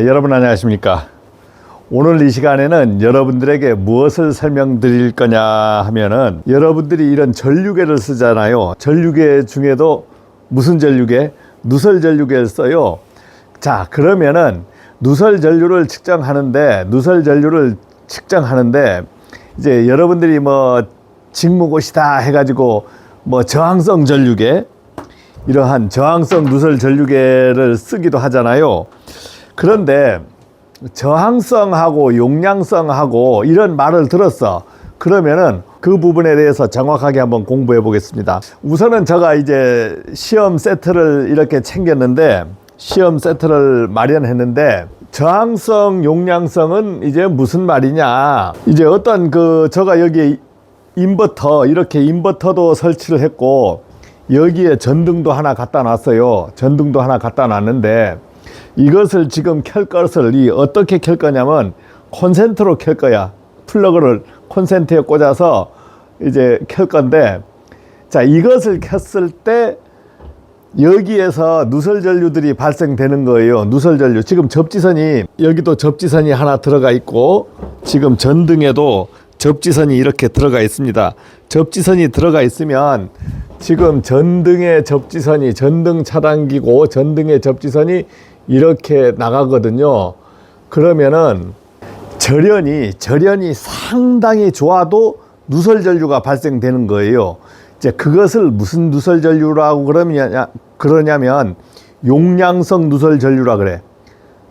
여러분 안녕하십니까? 오늘 이 시간에는 여러분들에게 무엇을 설명드릴 거냐 하면은, 여러분들이 이런 전류계를 쓰잖아요. 전류계 중에도 무슨 전류계? 누설 전류계를 써요. 자, 그러면은 누설 전류를 측정하는데 이제 여러분들이 뭐 직무고시다 해가지고 뭐 저항성 전류계, 이러한 저항성 누설 전류계를 쓰기도 하잖아요. 그런데 저항성하고 용량성하고 이런 말을 들었어. 그러면은 그 부분에 대해서 정확하게 한번 공부해 보겠습니다. 우선은 제가 이제 시험 세트를 이렇게 챙겼는데, 시험 세트를 마련했는데, 저항성, 용량성은 이제 무슨 말이냐. 이제 어떤 제가 여기 인버터, 이렇게 인버터도 설치를 했고, 여기에 전등도 하나 갖다 놨어요. 전등도 하나 갖다 놨는데, 이것을 지금 켤 것을 어떻게 켤 거냐면 콘센트로 켤 거야. 플러그를 콘센트에 꽂아서 이제 켤 건데, 자, 이것을 켰을 때 여기에서 누설 전류들이 발생되는 거예요. 누설 전류. 지금 접지선이, 여기도 접지선이 하나 들어가 있고, 지금 전등에도 접지선이 이렇게 들어가 있습니다. 접지선이 들어가 있으면 지금 전등의 접지선이, 전등 차단기고 전등의 접지선이 이렇게 나가거든요. 그러면은 절연이 상당히 좋아도 누설 전류가 발생되는 거예요. 이제 그것을 무슨 누설 전류라고 그러냐면 용량성 누설 전류라 그래.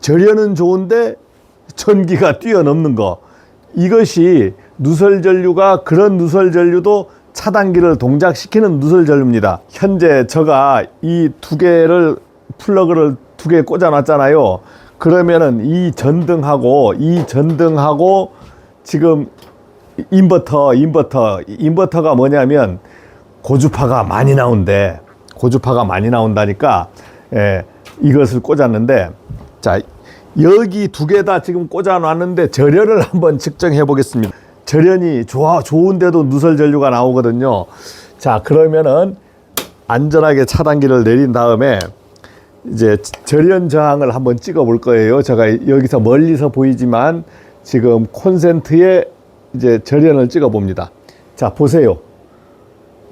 절연은 좋은데 전기가 뛰어넘는 거. 이것이 누설 전류가, 그런 누설 전류도 차단기를 동작시키는 누설 전류입니다. 현재 제가 이 플러그를 두 개 꽂아 놨잖아요. 그러면은 이 전등하고 지금 인버터가 뭐냐면 고주파가 많이 나온대. 고주파가 많이 나온다니까, 이것을 꽂았는데, 자, 여기 두 개 다 지금 꽂아 놨는데 절연을 한번 측정해 보겠습니다. 절연이 좋은데도 누설 전류가 나오거든요. 자, 그러면은 안전하게 차단기를 내린 다음에 이제 절연 저항을 한번 찍어 볼 거예요. 제가 여기서 멀리서 보이지만 지금 콘센트에 이제 절연을 찍어 봅니다. 자, 보세요.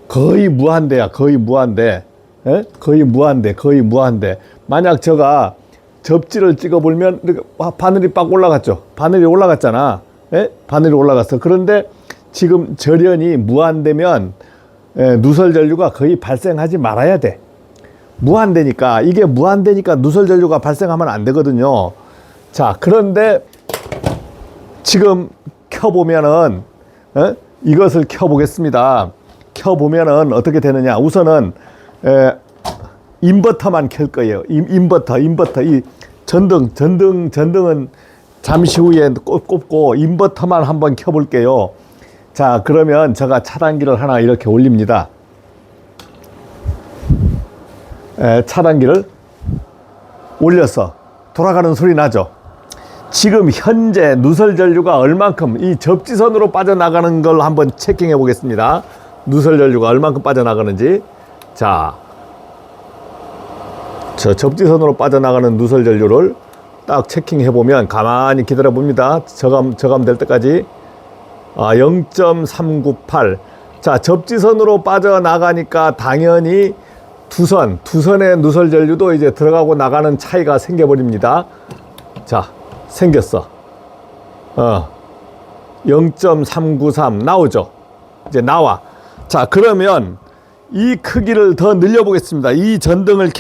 거의 무한대야. 거의 무한대. 거의 무한대. 만약 제가 접지를 찍어 보면 바늘이 빡 올라갔죠. 바늘이 올라갔잖아. 바늘이 올라갔어. 그런데 지금 절연이 무한대면 누설 전류가 거의 발생하지 말아야 돼. 무한대니까, 이게 무한대니까 누설 전류가 발생하면 안 되거든요. 자, 그런데 지금 켜보면은, 이것을 켜보겠습니다. 켜보면은 어떻게 되느냐. 우선은 인버터만 켤 거예요. 인버터. 이 전등은 잠시 후에 꼽고 인버터만 한번 켜볼게요. 자, 그러면 제가 차단기를 하나 이렇게 올립니다. 차단기를 올려서 돌아가는 소리 나죠. 지금 현재 누설 전류가 얼만큼, 이 접지선으로 빠져나가는 걸 한번 체킹해 보겠습니다. 누설 전류가 얼만큼 빠져나가는지. 자, 저 접지선으로 빠져나가는 누설 전류를 딱 체킹해 보면, 가만히 기다려 봅니다. 저감될 때까지. 0.398. 자, 접지선으로 빠져나가니까 당연히 두 선의 누설 전류도 이제 들어가고 나가는 차이가 생겨버립니다. 자, 생겼어. 0.393 나오죠. 이제 나와. 자, 그러면 이 크기를 더 늘려보겠습니다. 이 전등을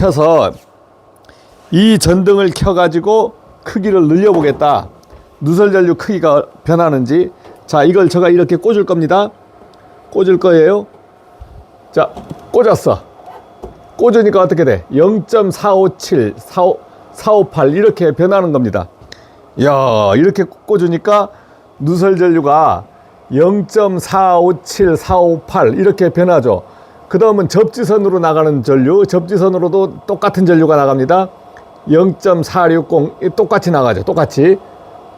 켜가지고 크기를 늘려보겠다. 누설 전류 크기가 변하는지. 자, 이걸 제가 이렇게 꽂을 겁니다. 꽂을 거예요. 자, 꽂았어. 꽂으니까 어떻게 돼? 0.457, 458 이렇게 변하는 겁니다. 이야, 이렇게 꽂으니까 누설 전류가 0.457, 458 이렇게 변하죠. 그 다음은 접지선으로 나가는 전류, 접지선으로도 똑같은 전류가 나갑니다. 0.460 똑같이 나가죠. 똑같이.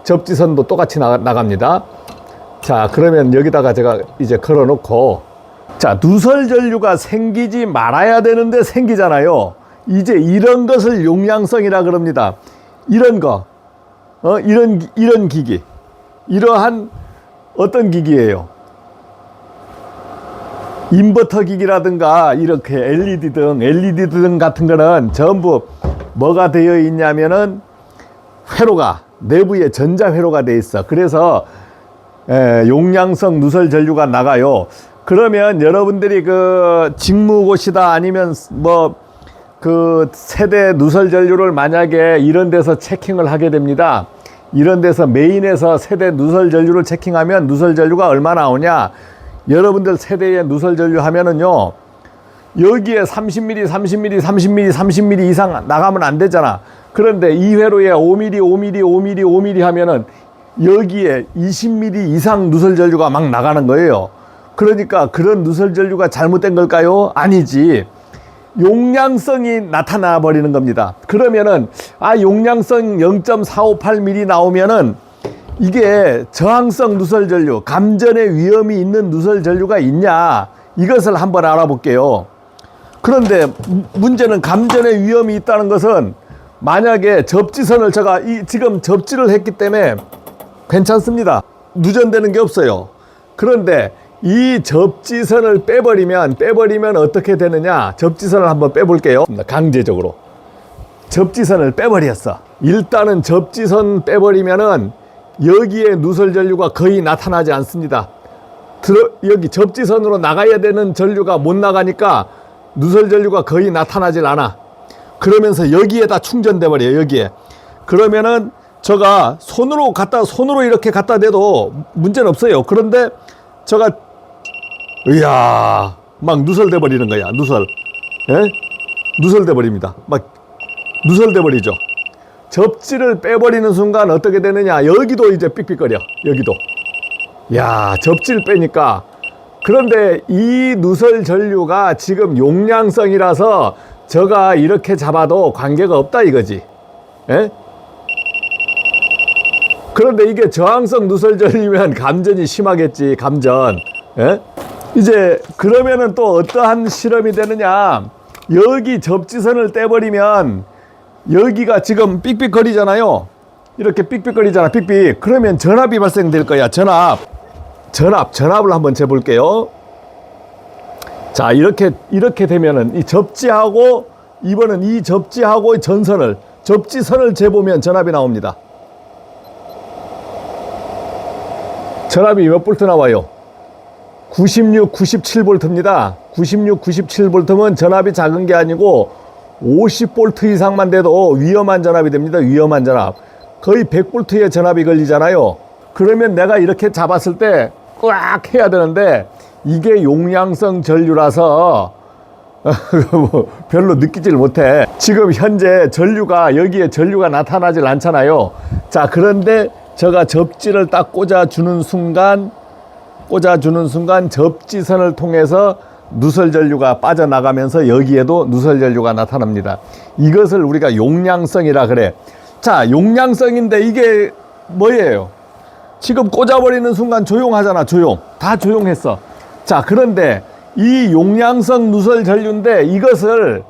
접지선도 똑같이 나갑니다. 자, 그러면 여기다가 제가 이제 걸어 놓고, 자, 누설 전류가 생기지 말아야 되는데 생기잖아요. 이제 이런 것을 용량성이라 그럽니다. 이런 거, 이런 기기, 이러한 어떤 기기예요? 인버터 기기라든가 이렇게 LED 등 같은 거는 전부 뭐가 되어 있냐면은 회로가 내부에 전자 회로가 돼 있어. 그래서 용량성 누설 전류가 나가요. 그러면 여러분들이 그 직무고시다 아니면 뭐 그 세대 누설 전류를 만약에 이런 데서 체킹을 하게 됩니다. 이런 데서 메인에서 세대 누설 전류를 체킹하면 누설 전류가 얼마 나오냐? 여러분들 세대의 누설 전류 하면은요, 여기에 30mm, 30mm, 30mm, 30mm 이상 나가면 안 되잖아. 그런데 이 회로에 5mm, 5mm, 5mm, 5mm 하면은 여기에 20mm 이상 누설 전류가 막 나가는 거예요. 그러니까 그런 누설 전류가 잘못된 걸까요? 아니지. 용량성이 나타나 버리는 겁니다. 그러면은 용량성 0.458mm 나오면은 이게 저항성 누설 전류, 감전의 위험이 있는 누설 전류가 있냐, 이것을 한번 알아볼게요. 그런데 문제는 감전의 위험이 있다는 것은 만약에 접지선을 제가 지금 접지를 했기 때문에 괜찮습니다. 누전되는 게 없어요. 그런데 이 접지선을 빼버리면 어떻게 되느냐? 접지선을 한번 빼볼게요. 강제적으로 접지선을 빼버렸어. 일단은 접지선 빼버리면은 여기에 누설 전류가 거의 나타나지 않습니다. 여기 접지선으로 나가야 되는 전류가 못 나가니까 누설 전류가 거의 나타나질 않아. 그러면서 여기에다 충전돼 버려요. 여기에. 그러면은 제가 손으로 이렇게 갖다 대도 문제는 없어요. 그런데 제가 이야, 막 누설돼 버리는 거야. 누설돼 버립니다. 막 누설돼 버리죠. 접지를 빼버리는 순간 어떻게 되느냐? 여기도 이제 삑삑거려. 여기도. 야, 접지를 빼니까. 그런데 이 누설 전류가 지금 용량성이라서 제가 이렇게 잡아도 관계가 없다 이거지. 그런데 이게 저항성 누설 전류면 감전이 심하겠지. 감전. 이제 그러면은 또 어떠한 실험이 되느냐? 여기 접지선을 떼버리면 여기가 지금 삑삑거리잖아요. 이렇게 삑삑거리잖아. 삑삑. 그러면 전압이 발생될 거야. 전압을 한번 재볼게요. 자, 이렇게 되면은 이 접지하고 이번은 이 접지하고 접지선을 재보면 전압이 나옵니다. 전압이 몇 볼트 나와요? 96, 97볼트입니다. 96, 97볼트면 전압이 작은 게 아니고 50볼트 이상만 돼도 위험한 전압이 됩니다. 위험한 전압. 거의 100볼트의 전압이 걸리잖아요. 그러면 내가 이렇게 잡았을 때 꽉 해야 되는데 이게 용량성 전류라서 별로 느끼질 못해. 지금 현재 여기에 전류가 나타나질 않잖아요. 자, 그런데 제가 접지를 딱 꽂아주는 순간 접지선을 통해서 누설 전류가 빠져나가면서 여기에도 누설 전류가 나타납니다. 이것을 우리가 용량성이라 그래. 자, 용량성인데 이게 뭐예요? 지금 꽂아버리는 순간 조용하잖아. 다 조용했어. 자, 그런데 이 용량성 누설 전류인데 이것을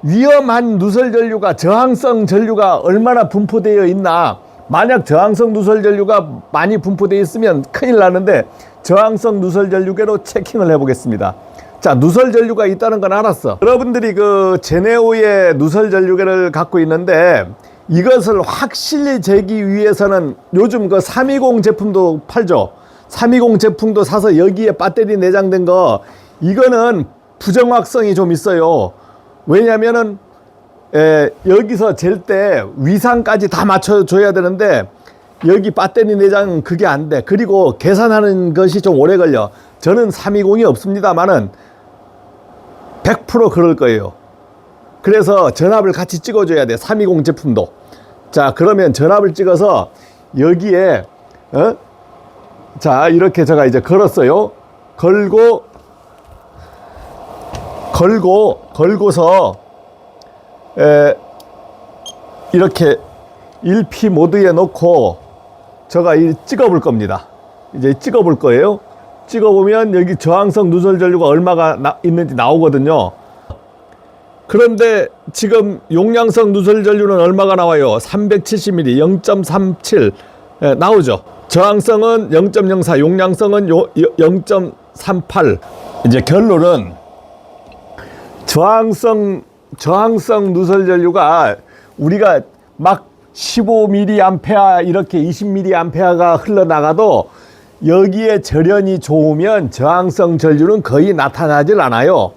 위험한 누설 전류가, 저항성 전류가 얼마나 분포되어 있나. 만약 저항성 누설 전류가 많이 분포되어 있으면 큰일 나는데 저항성 누설 전류계로 체킹을 해보겠습니다. 자, 누설 전류가 있다는 건 알았어. 여러분들이 그 제네오의 누설 전류계를 갖고 있는데 이것을 확실히 재기 위해서는 요즘 그 320 제품도 팔죠. 320 제품도 사서 여기에 배터리 내장된 거, 이거는 부정확성이 좀 있어요. 왜냐면은 여기서 잴 때 위상까지 다 맞춰줘야 되는데 여기 배터리 내장은 그게 안 돼. 그리고 계산하는 것이 좀 오래 걸려. 저는 320이 없습니다만은 100% 그럴 거예요. 그래서 전압을 같이 찍어줘야 돼. 320 제품도. 자, 그러면 전압을 찍어서 여기에 자, 이렇게 제가 이제 걸었어요. 걸고서 이렇게 1P 모드에 놓고 제가 찍어 볼 겁니다. 이제 찍어 볼 거예요. 찍어 보면 여기 저항성 누설 전류가 얼마가 있는지 나오거든요. 그런데 지금 용량성 누설 전류는 얼마가 나와요? 370ml, 0.37 나오죠. 저항성은 0.04, 용량성은 0.38. 이제 결론은 저항성 누설 전류가 우리가 막 15mA 이렇게 20mA가 흘러나가도 여기에 절연이 좋으면 저항성 전류는 거의 나타나질 않아요.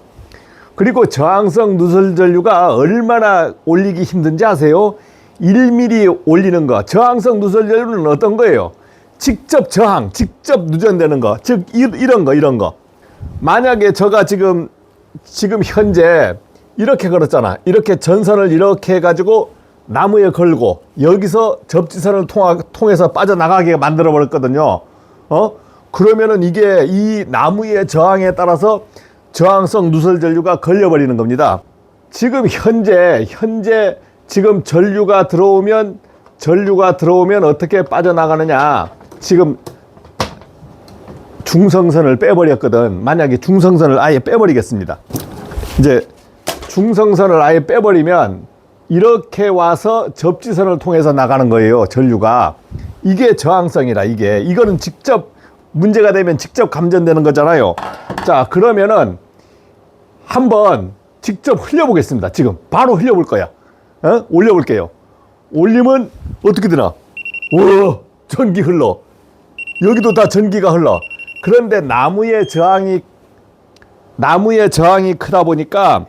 그리고 저항성 누설 전류가 얼마나 올리기 힘든지 아세요? 1mm 올리는 거. 저항성 누설 전류는 어떤 거예요? 직접 저항, 직접 누전되는 거. 즉 이런 거. 만약에 제가 지금 현재 이렇게 걸었잖아. 이렇게 전선을 이렇게 해가지고 나무에 걸고 여기서 접지선을 통해서 빠져나가게 만들어 버렸거든요. 그러면은 이게 이 나무의 저항에 따라서 저항성 누설 전류가 걸려버리는 겁니다. 지금 현재 지금 전류가 들어오면 어떻게 빠져나가느냐. 지금 중성선을 빼버렸거든. 만약에 중성선을 아예 빼버리겠습니다. 이제 중성선을 아예 빼버리면 이렇게 와서 접지선을 통해서 나가는 거예요. 전류가. 이게 저항성이라. 이거는 직접 문제가 되면 직접 감전되는 거잖아요. 자, 그러면은 한번 직접 흘려보겠습니다. 지금 바로 흘려볼 거야. 올려볼게요. 올리면 어떻게 되나? 오, 전기 흘러. 여기도 다 전기가 흘러. 그런데 나무의 저항이 크다 보니까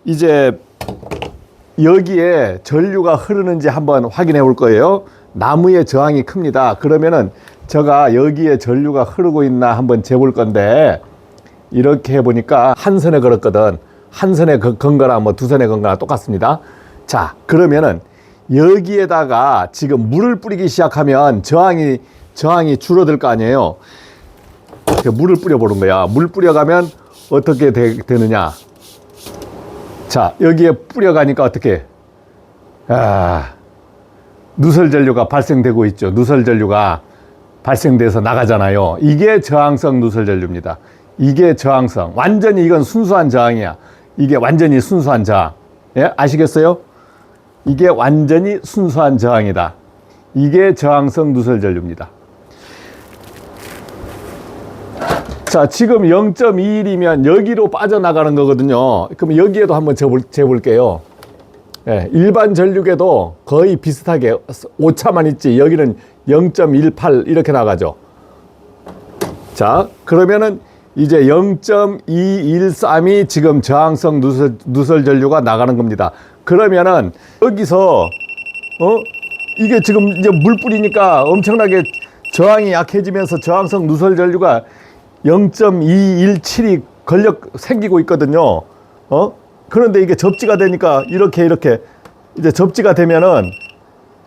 이제 여기에 전류가 흐르는지 한번 확인해 볼 거예요. 나무의 저항이 큽니다. 그러면은 제가 여기에 전류가 흐르고 있나 한번 재볼 건데, 이렇게 해보니까 한 선에 걸었거든. 한 선에 건 거나 뭐 두 선에 건 거나 똑같습니다. 자, 그러면은 여기에다가 지금 물을 뿌리기 시작하면 저항이 줄어들 거 아니에요. 물을 뿌려보는 거야. 물 뿌려가면 어떻게 되느냐. 자, 여기에 뿌려가니까 어떻게? 누설 전류가 발생되고 있죠. 누설 전류가 발생돼서 나가잖아요. 이게 저항성 누설 전류입니다. 이게 저항성. 완전히 이건 순수한 저항이야. 이게 완전히 순수한 저항. 예? 아시겠어요? 이게 완전히 순수한 저항이다. 이게 저항성 누설 전류입니다. 자, 지금 0.21이면 여기로 빠져나가는 거거든요. 그럼 여기에도 한번 재볼게요. 예, 일반 전류계도 거의 비슷하게 오차만 있지. 여기는 0.18 이렇게 나가죠. 자, 그러면은 이제 0.213이 지금 저항성 누설 전류가 나가는 겁니다. 그러면은 여기서 이게 지금 이제 물 뿌리니까 엄청나게 저항이 약해지면서 저항성 누설 전류가 0.217이 생기고 있거든요. 그런데 이게 접지가 되니까 이렇게 이제 접지가 되면은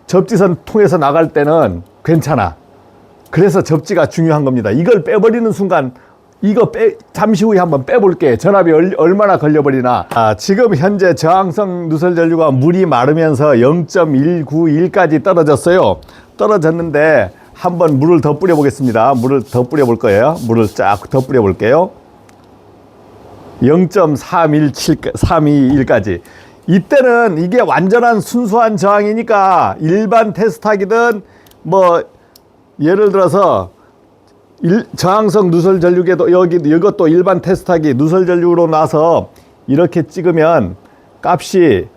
접지선 통해서 나갈 때는 괜찮아. 그래서 접지가 중요한 겁니다. 이걸 빼버리는 순간 잠시 후에 한번 빼볼게. 전압이 얼마나 걸려버리나. 지금 현재 저항성 누설 전류가 물이 마르면서 0.191까지 떨어졌어요. 떨어졌는데 한번 물을 더 뿌려 보겠습니다. 물을 더 뿌려 볼 거예요. 물을 쫙 더 뿌려 볼게요. 0.321까지. 이때는 이게 완전한 순수한 저항이니까 일반 테스트하기든 뭐 예를 들어서 저항성 누설 전류계도 이것도 일반 테스트하기 누설 전류로 나서 이렇게 찍으면 값이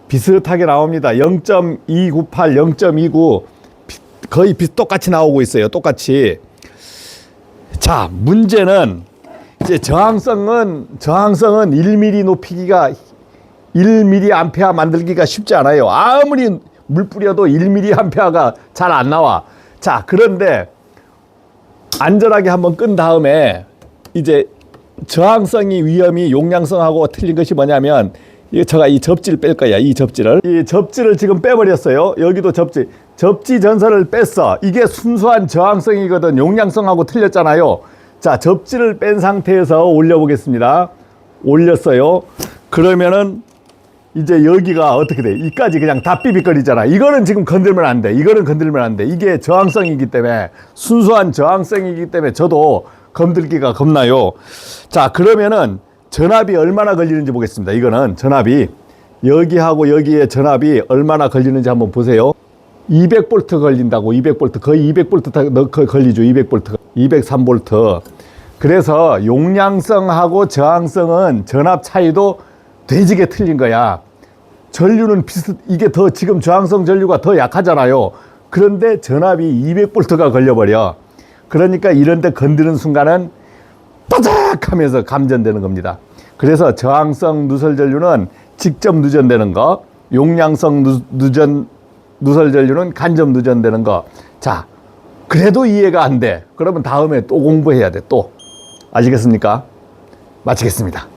비슷하게 나옵니다. 0.298, 0.29 거의 똑같이 나오고 있어요. 똑같이. 자, 문제는 이제 저항성은 1mm 높이기가 1mA 만들기가 쉽지 않아요. 아무리 물 뿌려도 1mA가 잘 안 나와. 자, 그런데 안전하게 한번 끈 다음에 이제 저항성이 위험이 용량성하고 틀린 것이 뭐냐면 제가 이 접지를 뺄 거야. 이 접지를 지금 빼버렸어요. 여기도 접지 전선을 뺐어. 이게 순수한 저항성이거든. 용량성하고 틀렸잖아요. 자, 접지를 뺀 상태에서 올려보겠습니다. 올렸어요. 그러면은 이제 여기가 어떻게 돼? 이까지 그냥 다 삐빅거리잖아. 이거는 지금 건들면 안 돼. 이거는 건들면 안 돼. 이게 저항성이기 때문에, 순수한 저항성이기 때문에 저도 건들기가 겁나요. 자, 그러면은 전압이 얼마나 걸리는지 보겠습니다. 이거는 전압이 여기하고 여기에 전압이 얼마나 걸리는지 한번 보세요. 200V 걸린다고. 200V 거의 200V 다 걸리죠. 200V 203V. 그래서 용량성하고 저항성은 전압 차이도 되지게 틀린 거야. 전류는 이게 더 지금 저항성 전류가 더 약하잖아요. 그런데 전압이 200V가 걸려버려. 그러니까 이런 데 건드는 순간은 빠작 하면서 감전되는 겁니다. 그래서 저항성 누설 전류는 직접 누전되는 거, 용량성 누설 전류는 간접 누전되는 거. 자, 그래도 이해가 안 돼. 그러면 다음에 또 공부해야 돼. 또. 아시겠습니까? 마치겠습니다.